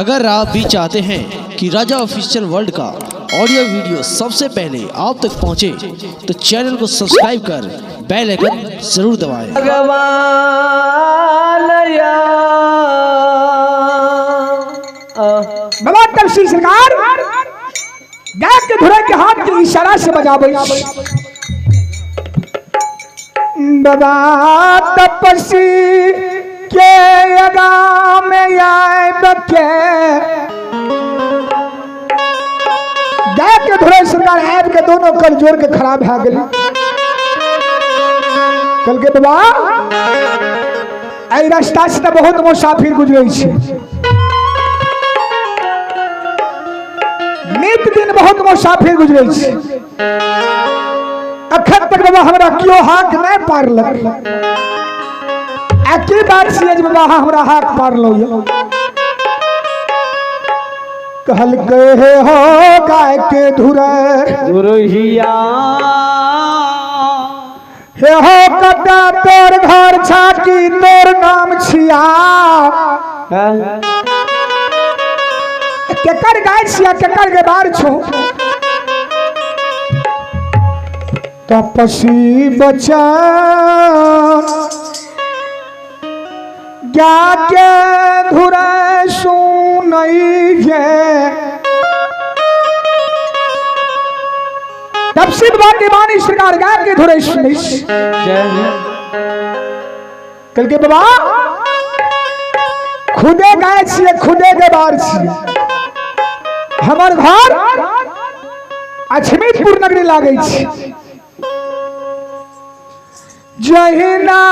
अगर आप भी चाहते हैं कि राजा ऑफिशियल वर्ल्ड का ऑडियो वीडियो सबसे पहले आप तक पहुंचे, तो चैनल को सब्सक्राइब कर बेल आइकन जरूर दबाएं। बाबा तपसी सरकार गाय के धुरे के हाथ के इशारा से बजाबे। बाबा तपसी के अगा में आए बके गाय के धुरे सरकार ऐब के दोनों कल जोड़ के खराब है गली। कल के बाबा आई रास्ता से बहुत मुसाफिर गुजरे छे, नित दिन बहुत मुसाफिर गुजरे छे। अखन तक बाबा हमरा क्यों हाथ नहीं पारलक। एकी बात से बाबा हमरा हाथ पारलो। कहल कहे हो गाय के धुरहिया हे हो कटा तोर घर छाकी तोर नाम छिया। केकर गाय छिया केकर के बार छो। तपसी बचा क्या के धुरे सुनई है। तपसी बाटी मानी सरकार गाय के धुरे सुनई। कल के बाबा खुदे गाय छिए खुदे के बार छिए। हमार घर अछमीतपुर नगरी लागे छी। जहिना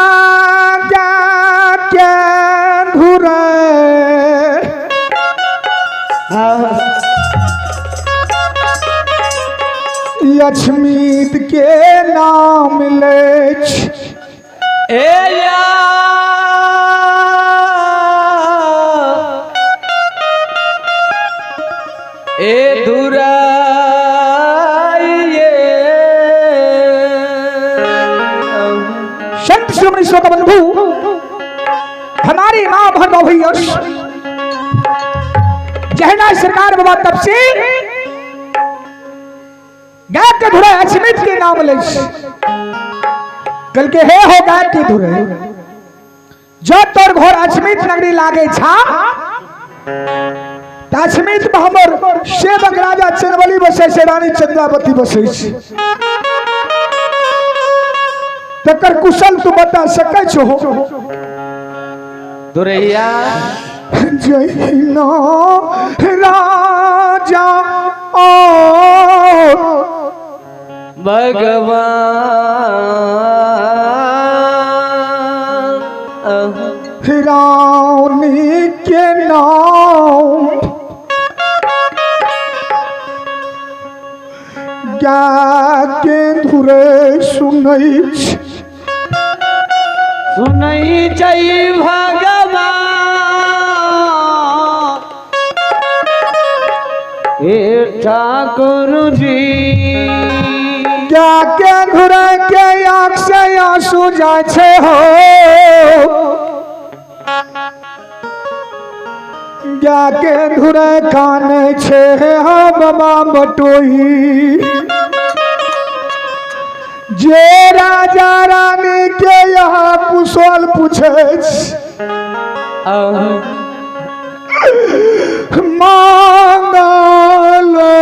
के धुरे अछमीत के नाम ले ए धुरा संत श्रोमणी श्लोक बंधु हमारी मां भर भैया जहना सरकार बाबा तपसी गाय के धुरे अछमीत के नाम ले। कल के हे हो गाय के धुरे जो तोर घर अछमीत नगरी लागे छा। अछमीत में हमर सेवक राजा चंद्रवली बसे से रानी चंद्रावती बसे। तकर कुशल तू बता सकै छो। दुरैया जैनो राजा ओ भगवान रानी के नाम क्या के धुरे सुनई सुनई जय भगवान हे ठाकुर जी। क्या के धुरे के आँख से आंसू जाए छे हो। क्या के धुरे काने छे हो बाबा बटोही। जे राजा रानी के यहाँ कुशल पूछे मांगलो।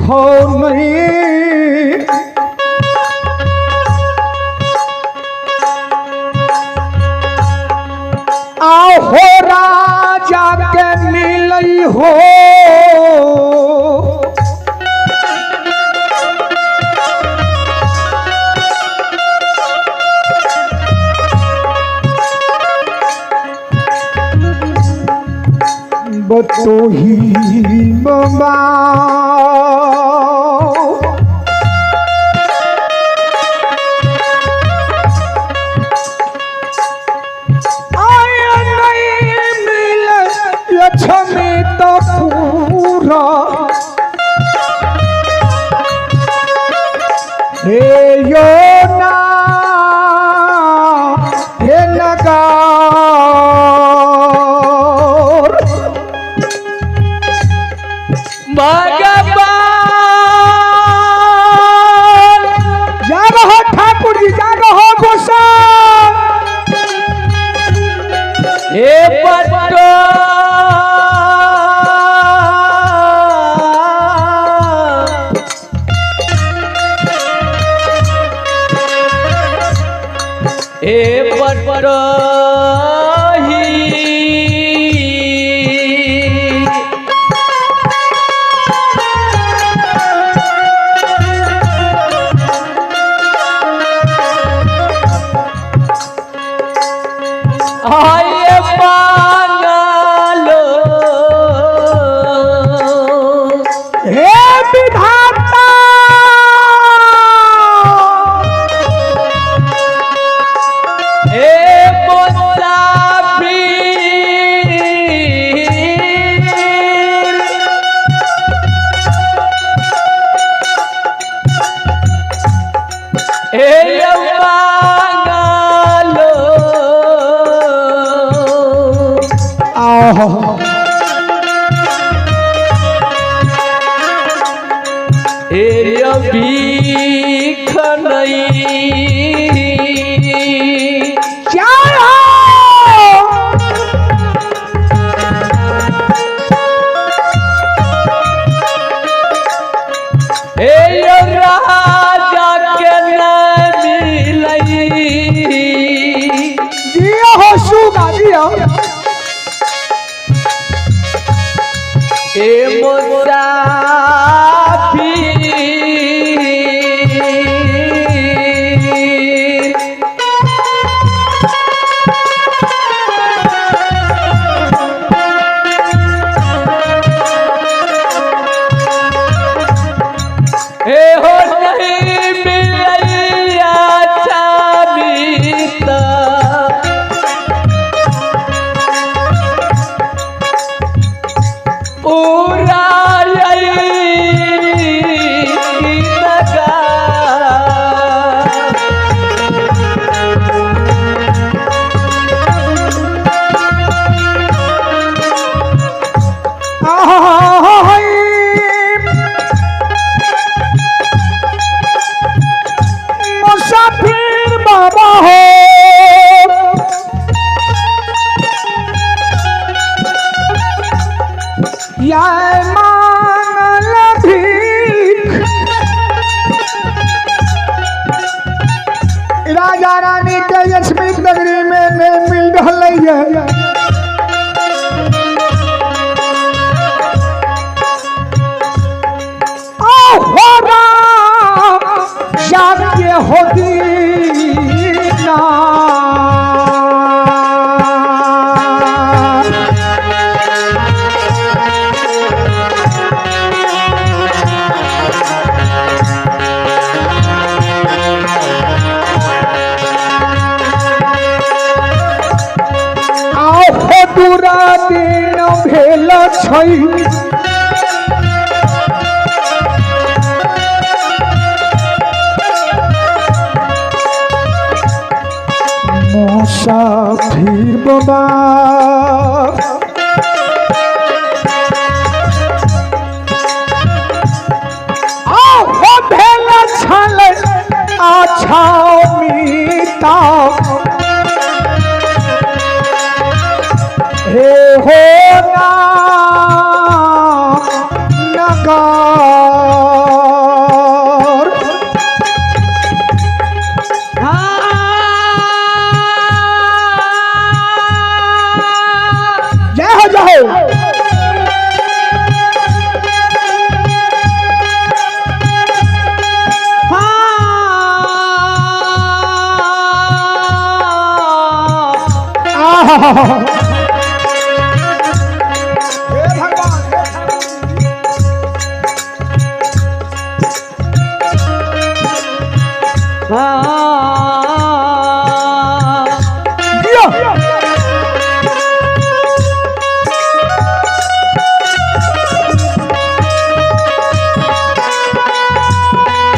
खो नहीं आओ हो राजा के मिलई हो बतो ही बाबा आया नहीं मिले लक्ष्मी तो पूरा हे यो ना हे नगा भगवान जा रहो ठाकुर जी जा रहो गोसाई हे पट्टो हे पट्टो आये पागलो हे विधाता हे मुसाफिर हे पागलो आहो हे भीख नहीं क्या हे राजा के न मिलई जिया हो सुगा जिया हे मुसाफिर हे हो नहीं मिलैया चाबीता पूरा मुसाफिर बाबा हो या मांगल भीख राजा रानी के यशमी नगरी में नहीं मिल रहा है शाक्य होती ना आओ दूरा दिन भेल छै मुसाफिर बाबा आओ भेल छल अच्छा मीता हे हो ना नगा हाँ